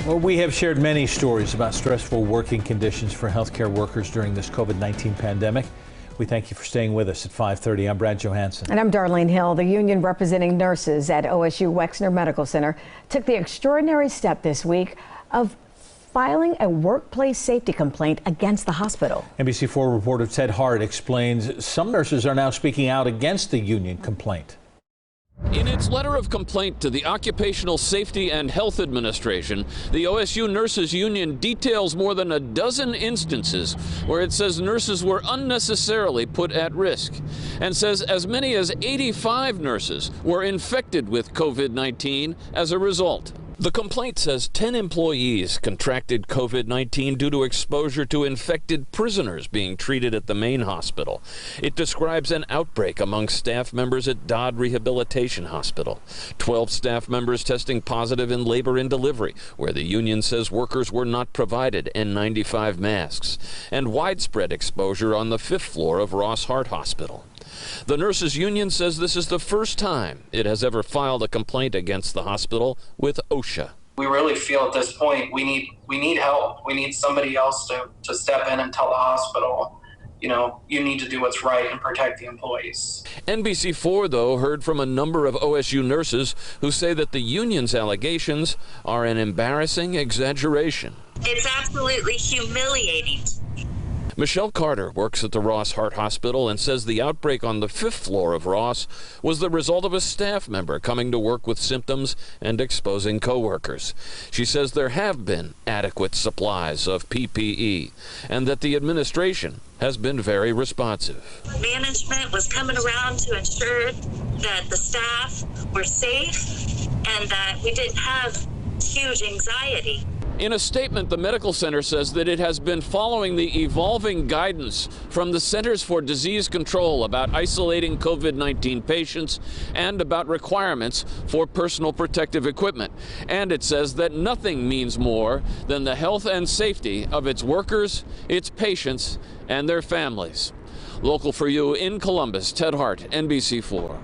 Well, we have shared many stories about stressful working conditions for healthcare workers during this COVID-19 pandemic. We thank you for staying with us at 5:30. I'm Brad Johansson. And I'm Darlene Hill. The union representing nurses at OSU Wexner Medical Center took the extraordinary step this week of filing a workplace safety complaint against the hospital. NBC4 reporter Ted Hart explains some nurses are now speaking out against the union complaint. In its letter of complaint to the Occupational Safety and Health Administration, the OSU Nurses Union details more than a dozen instances where it says nurses were unnecessarily put at risk, and says as many as 85 nurses were infected with COVID-19 as a result. The complaint says 10 employees contracted COVID-19 due to exposure to infected prisoners being treated at the main hospital. It describes an outbreak among staff members at Dodd Rehabilitation Hospital. 12 staff members testing positive in labor and delivery, where the union says workers were not provided N95 masks, and widespread exposure on the 5th floor of Ross Hart Hospital. The nurses union says this is the first time it has ever filed a complaint against the hospital with OSHA. We really feel at this point we need help. We need somebody else to step in and tell the hospital, you need to do what's right and protect the employees. NBC4, though, heard from a number of OSU nurses who say that the union's allegations are an embarrassing exaggeration. It's absolutely humiliating. Michelle Carter works at the Ross Hart Hospital and says the outbreak on the 5th floor of Ross was the result of a staff member coming to work with symptoms and exposing coworkers. She says there have been adequate supplies of PPE and that the administration has been very responsive. Management was coming around to ensure that the staff were safe and that we didn't have huge anxiety. In a statement, the medical center says that it has been following the evolving guidance from the Centers for Disease Control about isolating COVID-19 patients and about requirements for personal protective equipment. And it says that nothing means more than the health and safety of its workers, its patients, and their families. Local for you in Columbus, Ted Hart, NBC4.